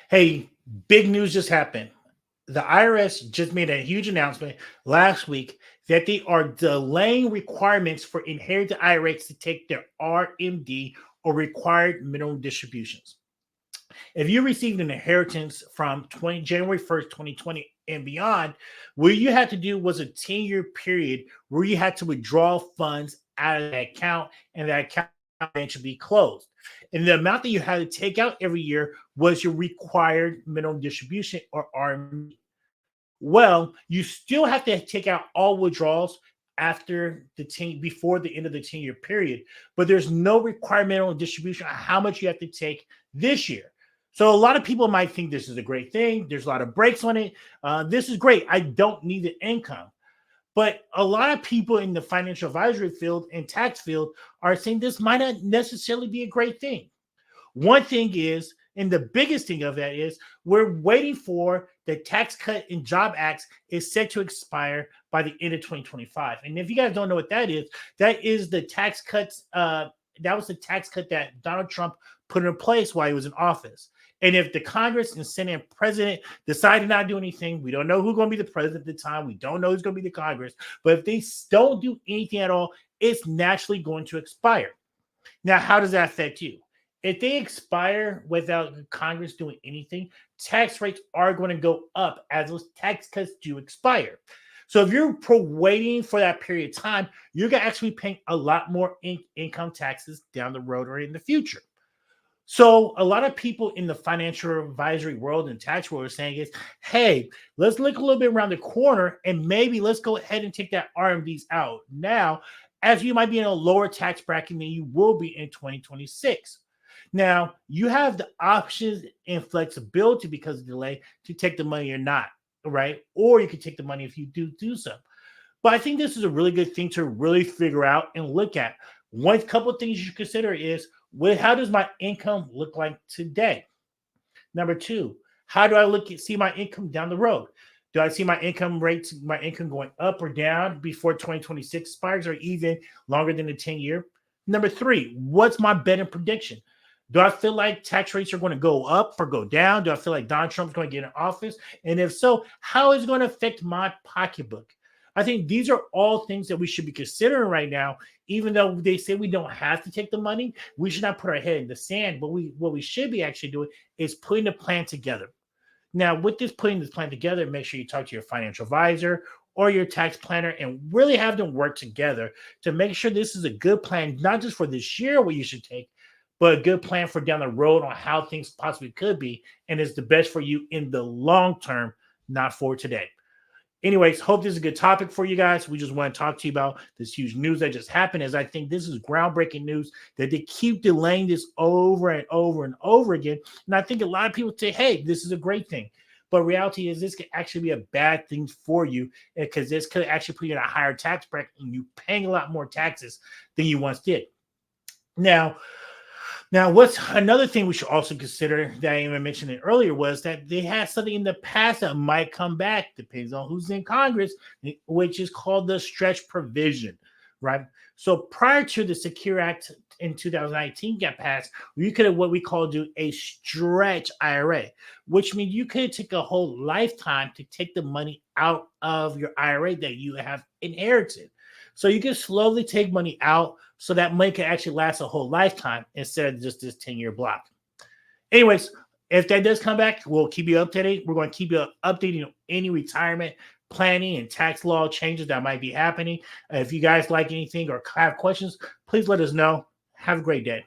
Hey, big news just happened. The IRS just made a huge announcement last week that they are delaying requirements for inherited IRAs to take their RMD or required minimum distributions. If you received an inheritance from January 1st, 2020 and beyond, what you had to do was a 10-year period where you had to withdraw funds out of that account and that account eventually be closed. And the amount that you had to take out every year was your required minimum distribution or RMD. Well, you still have to take out all withdrawals after the 10 before the end of the 10-year period, but there's no requirement on distribution on how much you have to take this year. So a lot of people might think this is a great thing. There's a lot of breaks on it. This is great. I don't need the income. But a lot of people in the financial advisory field and tax field are saying this might not necessarily be a great thing. One thing is, and the biggest thing of that is, we're waiting for the Tax Cut and Job Act is set to expire by the end of 2025. And if you guys don't know what that is the tax cuts. That was the tax cut that Donald Trump put in place while he was in office. And if the Congress and Senate and president decide to not do anything, we don't know who's going to be the president at the time. We don't know who's going to be the Congress. But if they don't do anything at all, it's naturally going to expire. Now, how does that affect you? If they expire without Congress doing anything, tax rates are going to go up as those tax cuts do expire. So if you're waiting for that period of time, you're going to actually be paying a lot more income taxes down the road or in the future. So a lot of people in the financial advisory world and tax world are saying is, hey, let's look a little bit around the corner and maybe let's go ahead and take that RMDs out now, as you might be in a lower tax bracket than you will be in 2026. Now, you have the options and flexibility because of the delay to take the money or not, right? Or you can take the money if you do so. But I think this is a really good thing to really figure out and look at. One couple of things you should consider is, how does my income look like today? Number two, how do I see my income down the road? Do I see my income going up or down before 2026 expires or even longer than the 10-year? Number three, what's my betting prediction? Do I feel like tax rates are going to go up or go down? Do I feel like Donald Trump's going to get in office? And if so, how is it going to affect my pocketbook? I think these are all things that we should be considering right now. Even though they say we don't have to take the money, we should not put our head in the sand. But what we should be actually doing is putting a plan together. Now, with putting this plan together, make sure you talk to your financial advisor or your tax planner and really have them work together to make sure this is a good plan, not just for this year what you should take, but a good plan for down the road on how things possibly could be, and it's the best for you in the long term, not for today. Anyways, hope this is a good topic for you guys. We just want to talk to you about this huge news that just happened, as I think this is groundbreaking news that they keep delaying this over and over and over again. And I think a lot of people say, hey, this is a great thing. But reality is this could actually be a bad thing for you because this could actually put you in a higher tax bracket and you paying a lot more taxes than you once did. Now, what's another thing we should also consider that I even mentioned it earlier was that they had something in the past that might come back, depends on who's in Congress, which is called the stretch provision, right? So prior to the Secure Act in 2019 got passed, you could have what we call a stretch IRA, which means you could take a whole lifetime to take the money out of your IRA that you have inherited. So you can slowly take money out so that money can actually last a whole lifetime instead of just this 10-year block. Anyways, if that does come back, we'll keep you updated. We're going to keep you updating on any retirement planning and tax law changes that might be happening. If you guys like anything or have questions, please let us know. Have a great day.